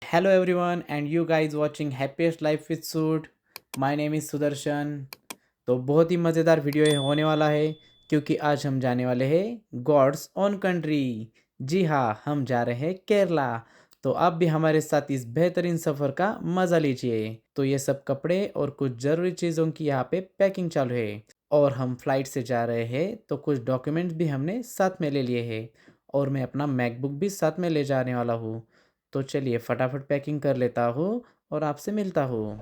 Hello everyone and you guys watching Happiest Life with Suit. My name is Sudarshan. तो बहुत ही मज़ेदार video ये होने वाला है क्योंकि आज हम जाने वाले हैं गॉड्स ओन कंट्री। जी हाँ, हम जा रहे हैं केरला। तो आप भी हमारे साथ इस बेहतरीन सफ़र का मज़ा लीजिए। तो ये सब कपड़े और कुछ ज़रूरी चीज़ों की यहाँ पे पैकिंग चालू है और हम फ्लाइट से जा रहे हैं तो कुछ डॉक्यूमेंट्स भी हमने साथ में ले लिए हैं और मैं अपना मैकबुक भी साथ में ले जाने वाला हूँ। तो चलिए फटाफट पैकिंग कर लेता हूँ और आपसे मिलता हूँ।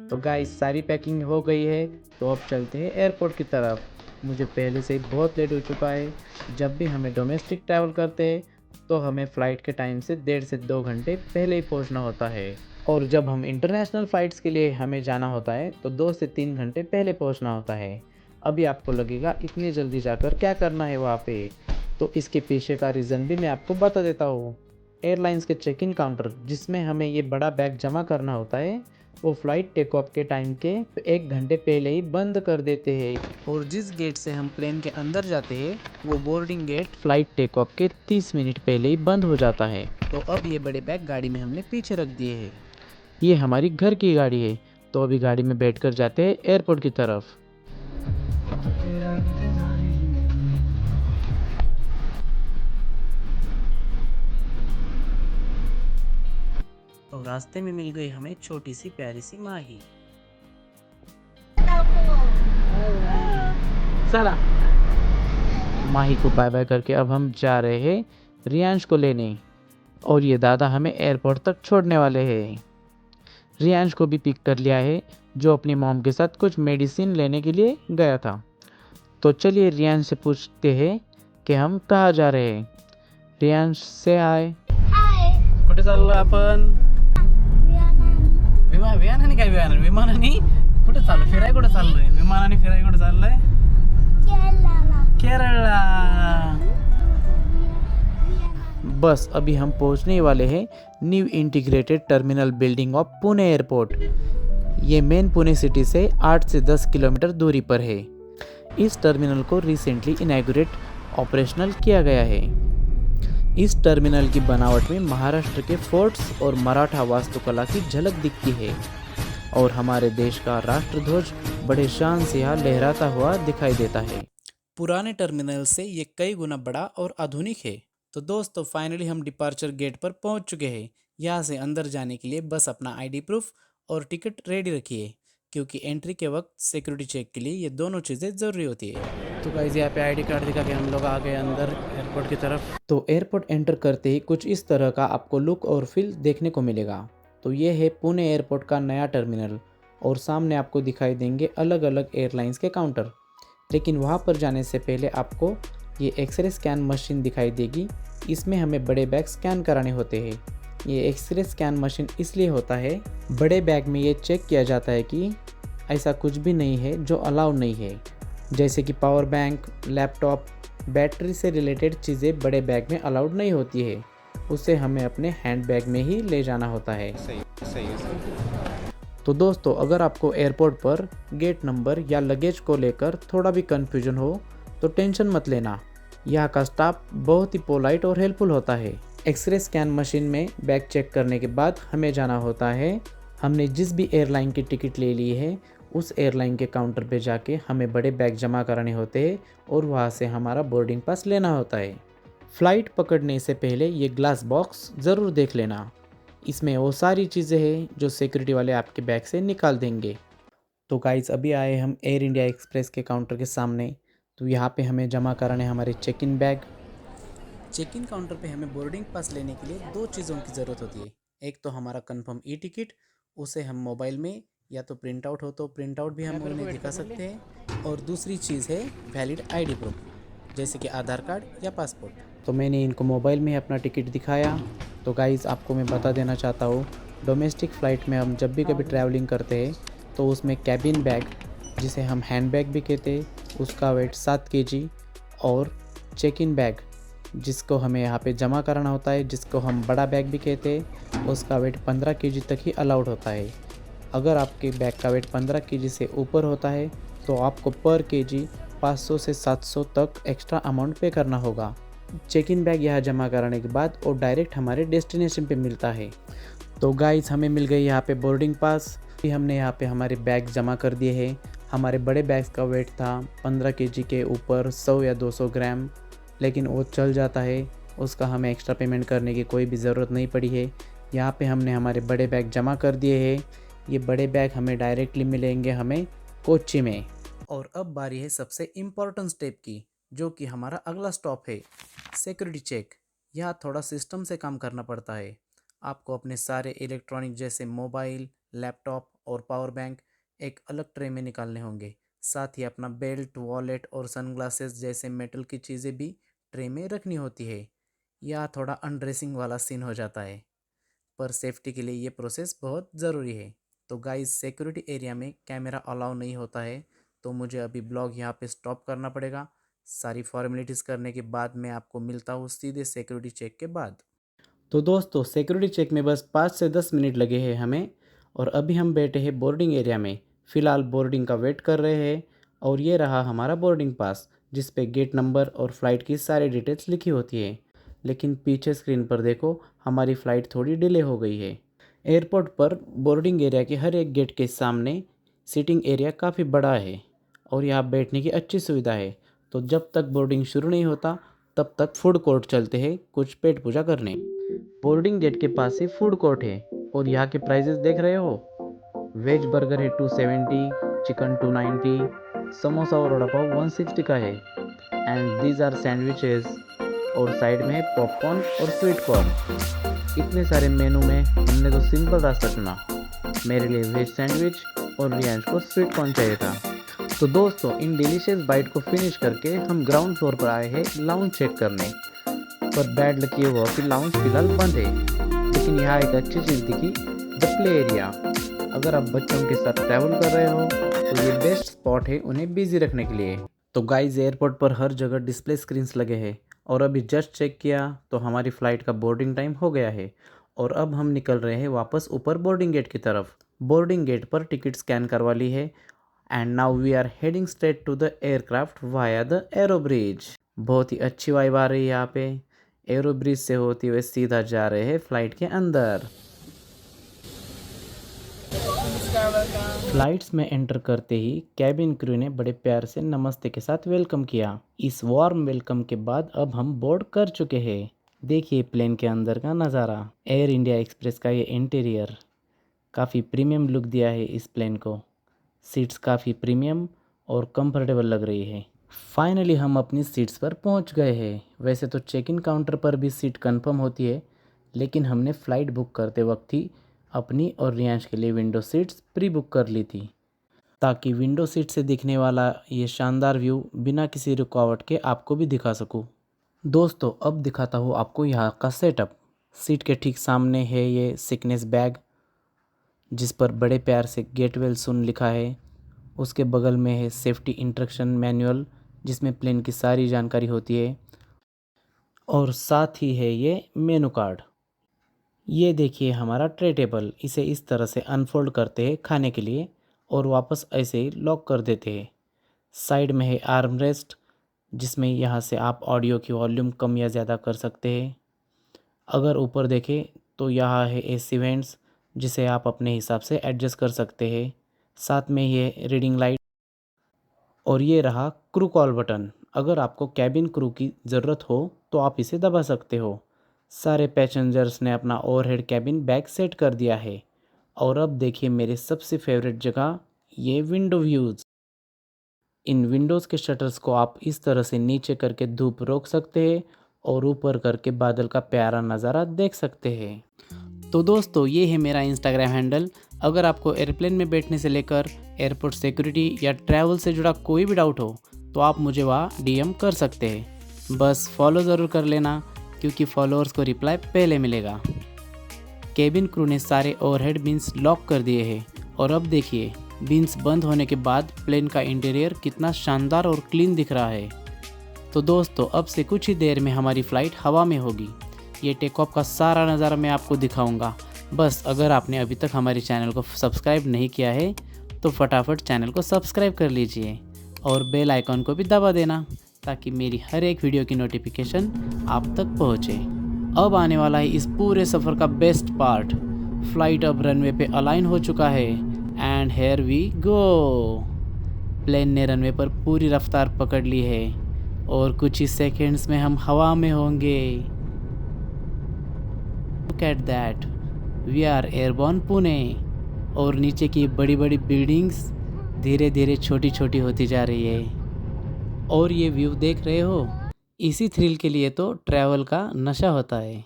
तो गाइस सारी पैकिंग हो गई है, तो अब चलते हैं एयरपोर्ट की तरफ। मुझे पहले से ही बहुत लेट हो चुका है। जब भी हमें डोमेस्टिक ट्रैवल करते हैं तो हमें फ़्लाइट के टाइम से 1.5 से 2 घंटे पहले ही पहुंचना होता है और जब हम इंटरनेशनल फ़्लाइट्स के लिए हमें जाना होता है तो 2 से 3 घंटे पहले पहुंचना होता है। अभी आपको लगेगा इतनी जल्दी जाकर क्या करना है वहाँ पे, तो इसके पीछे का रीज़न भी मैं आपको बता देता हूँ। एयरलाइंस के चेक इन काउंटर जिसमें हमें ये बड़ा बैग जमा करना होता है वो फ़्लाइट टेक ऑफ के टाइम के 1 घंटे पहले ही बंद कर देते हैं और जिस गेट से हम प्लेन के अंदर जाते हैं वो boarding gate flight take off के 30 मिनट पहले ही बंद हो जाता है। तो अब ये बड़े बैग गाड़ी में हमने पीछे रख दिए हैं। ये हमारी घर की गाड़ी है, तो अभी गाड़ी में बैठकर जाते हैं एयरपोर्ट की तरफ। और रास्ते में मिल गई हमें छोटी सी प्यारी सी माही। चला माही को बाय बाय करके अब हम जा रहे हैं रियांश को लेने और ये दादा हमें एयरपोर्ट तक छोड़ने वाले हैं। रियांश को भी पिक कर लिया है जो अपनी मॉम के साथ कुछ मेडिसिन लेने के लिए गया था। तो चलिए रियांश से पूछते हैं कि हम कहाँ जा रहे हैं। रियांश से आए कुठे चाललो आपण? विमानाने काय विमानाने कुठे चाललो? फिराय कुठे चाललोय? विमानाने फिराय कुठे चाललोय? केरला। बस अभी हम पहुंचने वाले हैं new integrated terminal building of Pune airport. ये मेन पुणे सिटी से 8 से 10 किलोमीटर दूरी पर है। इस टर्मिनल को रिसेंटली इनॉग्रेट ऑपरेशनल किया गया है। इस टर्मिनल की बनावट में महाराष्ट्र के फोर्ट्स और मराठा वास्तुकला की झलक दिखती है और हमारे देश का राष्ट्रध्वज बड़े शान से यहाँ लहराता हुआ दिखाई देता है। पुराने टर्मिनल से ये कई गुना बड़ा और आधुनिक है। तो दोस्तों फाइनली हम डिपार्चर गेट पर पहुंच चुके हैं। यहाँ से अंदर जाने के लिए बस अपना आईडी प्रूफ और टिकट रेडी रखिए क्योंकि एंट्री के वक्त सिक्योरिटी चेक के लिए ये दोनों चीज़ें ज़रूरी होती है। तो गाइस यहाँ पे आईडी कार्ड दिखा के हम लोग आ गए अंदर एयरपोर्ट की तरफ। तो एयरपोर्ट एंटर करते ही कुछ इस तरह का आपको लुक और फील देखने को मिलेगा। तो ये है पुणे एयरपोर्ट का नया टर्मिनल और सामने आपको दिखाई देंगे अलग अलग एयरलाइंस के काउंटर। लेकिन वहाँ पर जाने से पहले आपको ये एक्सरे स्कैन मशीन दिखाई देगी। इसमें हमें बड़े बैग स्कैन कराने होते हैं। ये एक्सरे स्कैन मशीन इसलिए होता है, बड़े बैग में ये चेक किया जाता है कि ऐसा कुछ भी नहीं है जो अलाउड नहीं है, जैसे कि पावर बैंक, लैपटॉप, बैटरी से रिलेटेड चीज़ें बड़े बैग में अलाउड नहीं होती है। उसे हमें अपने हैंड बैग में ही ले जाना होता है। सही। तो दोस्तों अगर आपको एयरपोर्ट पर गेट नंबर या लगेज को लेकर थोड़ा भी कन्फ्यूजन हो तो टेंशन मत लेना। यहाँ का स्टाफ बहुत ही पोलाइट और हेल्पफुल होता है। एक्सरे स्कैन मशीन में बैग चेक करने के बाद हमें जाना होता है, हमने जिस भी एयरलाइन की टिकट ले ली है उस एयरलाइन के काउंटर पे जाके हमें बड़े बैग जमा कराने होते हैं और वहाँ से हमारा बोर्डिंग पास लेना होता है। फ़्लाइट पकड़ने से पहले ये ग्लास बॉक्स ज़रूर देख लेना। इसमें वो सारी चीज़ें हैं जो सिक्योरिटी वाले आपके बैग से निकाल देंगे। तो गाइस अभी आए हम एयर इंडिया एक्सप्रेस के काउंटर के सामने। तो यहाँ पे हमें जमा कराने हमारे check in bag. Check in counter पे हमें बोर्डिंग पास लेने के लिए दो चीज़ों की ज़रूरत होती है। एक तो हमारा कंफर्म ई टिकट, उसे हम मोबाइल में या तो प्रिंट आउट हो तो प्रिंट आउट भी हम उन्हें दिखा सकते हैं, और दूसरी चीज़ है वैलिड आईडी प्रूफ जैसे कि आधार कार्ड या पासपोर्ट। तो मैंने इनको मोबाइल में अपना टिकट दिखाया। तो गाइज़ आपको मैं बता देना चाहता हूँ, डोमेस्टिक फ़्लाइट में हम जब भी कभी ट्रैवलिंग करते हैं तो उसमें कैबिन बैग जिसे हम हैंड बैग भी कहते हैं उसका वेट 7 केजी और चेक इन बैग जिसको हमें यहाँ पे जमा कराना होता है जिसको हम बड़ा बैग भी कहते हैं उसका वेट 15 केजी तक ही अलाउड होता है। अगर आपके बैग का वेट 15 केजी से ऊपर होता है तो आपको पर केजी 500 से 700 तक एक्स्ट्रा अमाउंट पे करना होगा। चेक इन बैग यहाँ जमा कराने के बाद और डायरेक्ट हमारे डेस्टिनेशन पे मिलता है। तो गाइस हमें मिल गई यहाँ पे बोर्डिंग पास। हमने यहाँ पे हमारे बैग जमा कर दिए हैं। हमारे बड़े बैग्स का वेट था 15 केजी के ऊपर 100 या 200 ग्राम, लेकिन वो चल जाता है, उसका हमें एक्स्ट्रा पेमेंट करने की कोई भी ज़रूरत नहीं पड़ी है। यहाँ पे हमने हमारे बड़े बैग जमा कर दिए हैं। ये बड़े बैग हमें डायरेक्टली मिलेंगे हमें कोच्चि में। और अब बारी है सबसे इम्पोर्टेंट स्टेप की, जो कि हमारा अगला स्टॉप है, सिक्योरिटी चेक। यहाँ थोड़ा सिस्टम से काम करना पड़ता है। आपको अपने सारे इलेक्ट्रॉनिक जैसे मोबाइल, लैपटॉप और पावर बैंक एक अलग ट्रे में निकालने होंगे। साथ ही अपना बेल्ट, वॉलेट और सनग्लासेस जैसे मेटल की चीज़ें भी ट्रे में रखनी होती है। यह थोड़ा अनड्रेसिंग वाला सीन हो जाता है, पर सेफ्टी के लिए ये प्रोसेस बहुत ज़रूरी है। तो गाइस सिक्योरिटी एरिया में कैमरा अलाउ नहीं होता है, तो मुझे अभी ब्लॉग यहाँ पे स्टॉप करना पड़ेगा। सारी फॉर्मेलिटीज़ करने के बाद मैं आपको मिलता हूँ सीधे सिक्योरिटी चेक के बाद। तो दोस्तों सिक्योरिटी चेक में बस 5 से 10 मिनट लगे हैं हमें, और अभी हम बैठे हैं बोर्डिंग एरिया में। फ़िलहाल बोर्डिंग का वेट कर रहे हैं। और ये रहा हमारा बोर्डिंग पास, जिस पे गेट नंबर और फ़्लाइट की सारी डिटेल्स लिखी होती है। लेकिन पीछे स्क्रीन पर देखो, हमारी फ़्लाइट थोड़ी डिले हो गई है। एयरपोर्ट पर बोर्डिंग एरिया के हर एक गेट के सामने सीटिंग एरिया काफ़ी बड़ा है और यहाँ बैठने की अच्छी सुविधा है। तो जब तक बोर्डिंग शुरू नहीं होता तब तक फूड कोर्ट चलते हैं कुछ पेट पूजा करने। बोर्डिंग गेट के पास ही फूड कोर्ट है और यहाँ के प्राइजेस देख रहे हो। वेज बर्गर है 270, चिकन 290, समोसा और वड़ा पाव 160 का है। एंड दीज आर सैंडविचेस, और साइड में है पॉपकॉर्न और स्वीट कॉर्न। इतने सारे मेनू में हमने तो सिंपल रास्ता चुना। मेरे लिए वेज सैंडविच और रियांश को स्वीट कॉर्न चाहिए था। तो दोस्तों इन डिलीशियस बाइट को फिनिश करके हम ग्राउंड फ्लोर पर आए हैं लाउंज चेक करने। पर बैड लक ये हुआ कि लाउंज फिलहाल बंद है, लेकिन यहाँ एक अच्छी चीज़ दिखी, द प्ले एरिया। अगर आप बच्चों के साथ ट्रैवल कर रहे हो तो ये बेस्ट स्पॉट है उन्हें बिजी रखने के लिए। तो गाइस एयरपोर्ट पर हर जगह डिस्प्ले स्क्रीन्स लगे हैं, और अभी जस्ट चेक किया तो हमारी फ़्लाइट का बोर्डिंग टाइम हो गया है। और अब हम निकल रहे हैं वापस ऊपर बोर्डिंग गेट की तरफ। बोर्डिंग गेट पर टिकट स्कैन करवा ली है, and now we are heading straight to the aircraft via the aero bridge. बहुत ही अच्छी वाइब आ रही है यहाँ पे। एरो ब्रिज से होते हुए सीधा जा रहे हैं फ्लाइट के अंदर। फ्लाइट्स में एंटर करते ही कैबिन क्रू ने बड़े प्यार से नमस्ते के साथ वेलकम किया। इस वार्म वेलकम के बाद अब हम बोर्ड कर चुके हैं। देखिए प्लेन के अंदर का नज़ारा। एयर इंडिया एक्सप्रेस का ये इंटीरियर काफ़ी प्रीमियम लुक दिया है इस प्लेन को। सीट्स काफ़ी प्रीमियम और कंफर्टेबल लग रही है। फाइनली हम अपनी सीट्स पर पहुंच गए हैं। वैसे तो चेक इन काउंटर पर भी सीट कंफर्म होती है, लेकिन हमने फ़्लाइट बुक करते वक्त ही अपनी और रियांश के लिए विंडो सीट्स प्री बुक कर ली थी, ताकि विंडो सीट से दिखने वाला ये शानदार व्यू बिना किसी रुकावट के आपको भी दिखा सकूं। दोस्तों अब दिखाता हूँ आपको यहाँ का सेटअप। सीट के ठीक सामने है ये सिकनेस बैग, जिस पर बड़े प्यार से गेट वेल सुन लिखा है। उसके बगल में है सेफ्टी इंस्ट्रक्शन मैनुअल, जिसमें प्लेन की सारी जानकारी होती है। और साथ ही है ये मेनू कार्ड। ये देखिए हमारा ट्रे टेबल। इसे इस तरह से अनफोल्ड करते हैं खाने के लिए और वापस ऐसे ही लॉक कर देते हैं। साइड में है आर्म रेस्ट, जिसमें यहाँ से आप ऑडियो की वॉल्यूम कम या ज़्यादा कर सकते हैं। अगर ऊपर देखें तो यहाँ है एसी वेंट्स, जिसे आप अपने हिसाब से एडजस्ट कर सकते हैं। साथ में ये रीडिंग लाइट, और ये रहा क्रू कॉल बटन। अगर आपको कैबिन क्रू की ज़रूरत हो तो आप इसे दबा सकते हो। सारे पैसेंजर्स ने अपना ओवरहेड कैबिन बैग सेट कर दिया है। और अब देखिए मेरे सबसे फेवरेट जगह, ये विंडो व्यूज़। इन विंडोज़ के शटर्स को आप इस तरह से नीचे करके धूप रोक सकते हैं और ऊपर करके बादल का प्यारा नज़ारा देख सकते हैं। तो दोस्तों ये है मेरा इंस्टाग्राम हैंडल। अगर आपको एयरप्लेन में बैठने से लेकर एयरपोर्ट सिक्योरिटी या ट्रैवल से जुड़ा कोई भी डाउट हो तो आप मुझे वहाँ डीएम कर सकते हैं। बस फॉलो ज़रूर कर लेना, क्योंकि फॉलोअर्स को रिप्लाई पहले मिलेगा। केबिन क्रू ने सारे ओवरहेड बिन्स लॉक कर दिए हैं, और अब देखिए बिन्स बंद होने के बाद प्लेन का इंटीरियर कितना शानदार और क्लीन दिख रहा है। तो दोस्तों अब से कुछ ही देर में हमारी फ़्लाइट हवा में होगी। ये टेक ऑफ का सारा नज़ारा मैं आपको दिखाऊंगा। बस अगर आपने अभी तक हमारे चैनल को सब्सक्राइब नहीं किया है तो फटाफट चैनल को सब्सक्राइब कर लीजिए और बेल आइकॉन को भी दबा देना, ताकि मेरी हर एक वीडियो की नोटिफिकेशन आप तक पहुँचे। अब आने वाला है इस पूरे सफ़र का बेस्ट पार्ट। फ्लाइट अब रनवे पे अलाइन हो चुका है and here we go. Plane ने रनवे पर पूरी रफ्तार पकड़ ली है और कुछ ही सेकंड्स में हम हवा में होंगे। Look at that, we are airborne Pune. और नीचे की बड़ी बड़ी बिल्डिंग्स धीरे धीरे छोटी छोटी होती जा रही है। और ये व्यू देख रहे हो, इसी थ्रिल के लिए तो ट्रैवल का नशा होता है।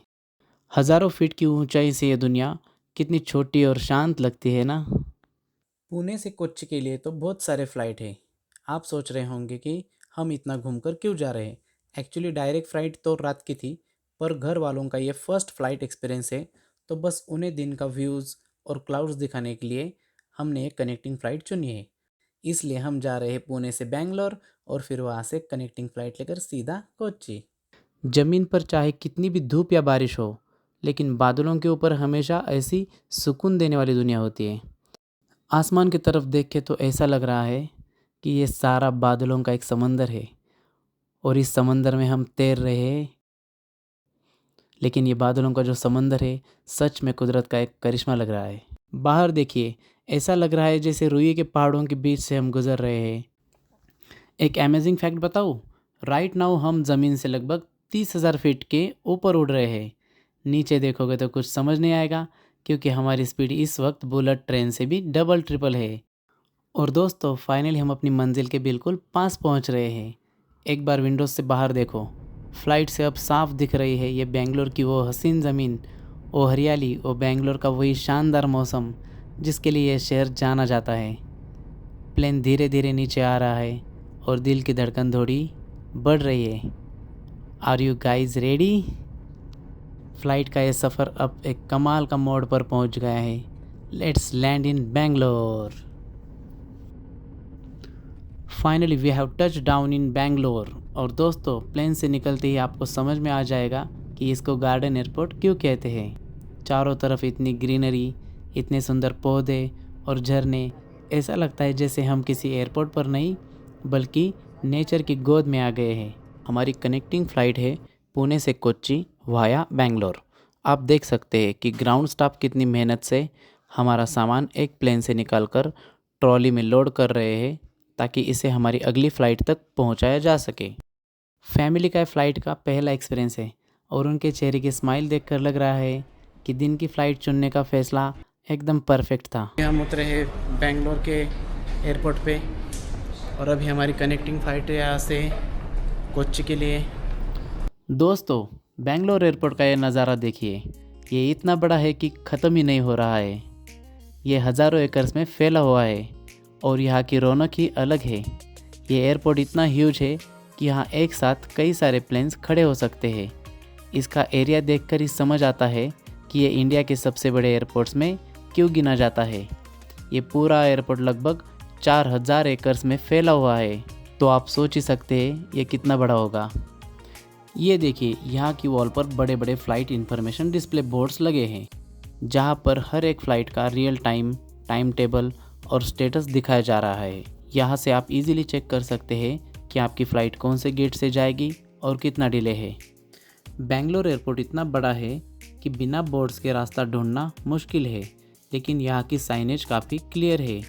हज़ारों फीट की ऊंचाई से ये दुनिया कितनी छोटी और शांत लगती है ना। पुणे से कोच्चि के लिए तो बहुत सारे फ़्लाइट हैं। आप सोच रहे होंगे कि हम इतना घूमकर क्यों जा रहे हैं। एक्चुअली डायरेक्ट फ़्लाइट तो रात की थी, पर घर वालों का ये फर्स्ट फ़्लाइट एक्सपीरियंस है, तो बस उन्हें दिन का व्यूज़ और क्लाउड्स दिखाने के लिए हमने एक कनेक्टिंग फ़्लाइट चुनी है। इसलिए हम जा रहे हैं पुणे से बेंगलोर और फिर वहाँ से कनेक्टिंग फ़्लाइट लेकर सीधा कोच्चि। ज़मीन पर चाहे कितनी भी धूप या बारिश हो, लेकिन बादलों के ऊपर हमेशा ऐसी सुकून देने वाली दुनिया होती है। आसमान की तरफ देख के तो ऐसा लग रहा है कि ये सारा बादलों का एक समंदर है और इस समंदर में हम तैर रहे हैं। लेकिन ये बादलों का जो समंदर है, सच में कुदरत का एक करिश्मा लग रहा है। बाहर देखिए, ऐसा लग रहा है जैसे रुई के पहाड़ों के बीच से हम गुजर रहे हैं। एक अमेजिंग फैक्ट बताऊँ, राइट नाउ हम ज़मीन से लगभग 30,000 फीट के ऊपर उड़ रहे हैं। नीचे देखोगे तो कुछ समझ नहीं आएगा, क्योंकि हमारी स्पीड इस वक्त बुलेट ट्रेन से भी डबल ट्रिपल है। और दोस्तों, फाइनली हम अपनी मंजिल के बिल्कुल पास पहुंच रहे हैं। एक बार विंडोज से बाहर देखो, फ्लाइट से अब साफ दिख रही है ये बेंगलोर की वो हसीन ज़मीन, वो हरियाली, वो बेंगलोर का वही शानदार मौसम जिसके लिए यह शहर जाना जाता है। प्लेन धीरे धीरे नीचे आ रहा है और दिल की धड़कन थोड़ी बढ़ रही है। Are you guys ready? Flight का ये सफ़र अब एक कमाल का मोड़ पर पहुंच गया है। Let's land in Bangalore. Finally we have touch down in Bangalore. और दोस्तों, प्लेन से निकलते ही आपको समझ में आ जाएगा कि इसको गार्डन एयरपोर्ट क्यों कहते हैं। चारों तरफ इतनी ग्रीनरी, इतने सुंदर पौधे और झरने, ऐसा लगता है जैसे हम किसी एयरपोर्ट पर नहीं बल्कि नेचर की गोद में आ गए हैं। हमारी कनेक्टिंग फ़्लाइट है पुणे से कोच्चि वाया बेंगलोर। आप देख सकते हैं कि ग्राउंड स्टाफ कितनी मेहनत से हमारा सामान एक प्लेन से निकालकर ट्रॉली में लोड कर रहे हैं, ताकि इसे हमारी अगली फ़्लाइट तक पहुंचाया जा सके। फैमिली का फ़्लाइट का पहला एक्सपीरियंस है और उनके चेहरे की स्माइल देखकर लग रहा है कि दिन की फ़्लाइट चुनने का फ़ैसला एकदम परफेक्ट था। हम उतरे हैं बेंगलोर के एयरपोर्ट पे और अभी हमारी कनेक्टिंग फ़्लाइट है यहाँ से कोच्चि के लिए। दोस्तों, बेंगलोर एयरपोर्ट का ये नज़ारा देखिए। ये इतना बड़ा है कि ख़त्म ही नहीं हो रहा है। ये हज़ारों एकर्स में फैला हुआ है और यहाँ की रौनक ही अलग है। ये एयरपोर्ट इतना ह्यूज है कि यहाँ एक साथ कई सारे प्लेन्स खड़े हो सकते हैं। इसका एरिया देखकर ही समझ आता है कि ये इंडिया के सबसे बड़े एयरपोर्ट्स में क्यों गिना जाता है। ये पूरा एयरपोर्ट लगभग 4,000 एकर्स में फैला हुआ है, तो आप सोच ही सकते हैं ये कितना बड़ा होगा। ये देखिए, यहाँ की वॉल पर बड़े बड़े फ़्लाइट इन्फॉर्मेशन डिस्प्ले बोर्ड्स लगे हैं, जहाँ पर हर एक फ़्लाइट का रियल टाइम टेबल और स्टेटस दिखाया जा रहा है। यहाँ से आप इजीली चेक कर सकते हैं कि आपकी फ़्लाइट कौन से गेट से जाएगी और कितना डिले है। बेंगलोर एयरपोर्ट इतना बड़ा है कि बिना बोर्ड्स के रास्ता ढूंढना मुश्किल है, लेकिन यहाँ की साइनेज काफ़ी क्लियर है।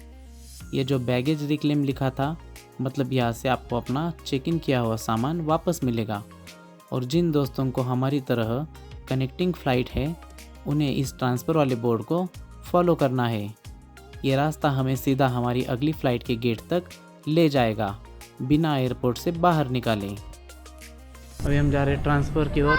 ये जो बैगेज रिक्लेम लिखा था, मतलब यहाँ से आपको अपना चेक इन किया हुआ सामान वापस मिलेगा। और जिन दोस्तों को हमारी तरह कनेक्टिंग फ़्लाइट है, उन्हें इस ट्रांसफ़र वाले बोर्ड को फॉलो करना है। ये रास्ता हमें सीधा हमारी अगली फ़्लाइट के गेट तक ले जाएगा, बिना एयरपोर्ट से बाहर निकाले। अभी हम जा रहे हैं ट्रांसफ़र की ओर।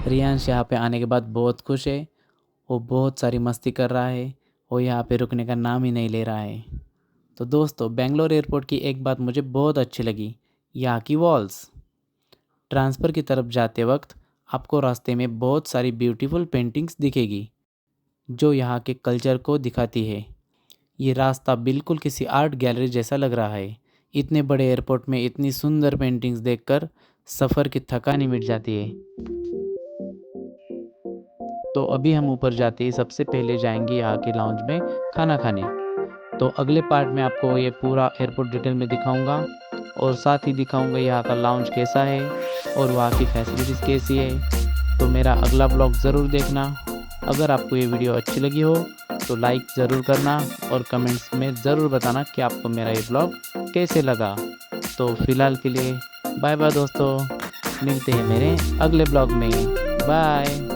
रियांश यहाँ पे आने के बाद बहुत खुश है। वो बहुत सारी मस्ती कर रहा है, वो यहाँ पे रुकने का नाम ही नहीं ले रहा है। तो दोस्तों, बेंगलोर एयरपोर्ट की एक बात मुझे बहुत अच्छी लगी, यहाँ की वॉल्स। ट्रांसफ़र की तरफ जाते वक्त आपको रास्ते में बहुत सारी ब्यूटीफुल पेंटिंग्स दिखेगी, जो यहाँ के कल्चर को दिखाती है। ये रास्ता बिल्कुल किसी आर्ट गैलरी जैसा लग रहा है। इतने बड़े एयरपोर्ट में इतनी सुंदर पेंटिंग्स देखकर सफ़र की थकान ही मिट जाती है। तो अभी हम ऊपर जाते ही सबसे पहले जाएंगे यहाँ के लाउंज में खाना खाने। तो अगले पार्ट में आपको ये पूरा एयरपोर्ट डिटेल में दिखाऊंगा। और साथ ही दिखाऊंगा यहाँ का लाउंज कैसा है और वहाँ की फैसिलिटीज़ कैसी है। तो मेरा अगला ब्लॉग ज़रूर देखना। अगर आपको ये वीडियो अच्छी लगी हो तो लाइक ज़रूर करना और कमेंट्स में ज़रूर बताना कि आपको मेरा ये ब्लॉग कैसे लगा। तो फ़िलहाल के लिए बाय बाय दोस्तों, मिलते हैं मेरे अगले ब्लॉग में। बाय।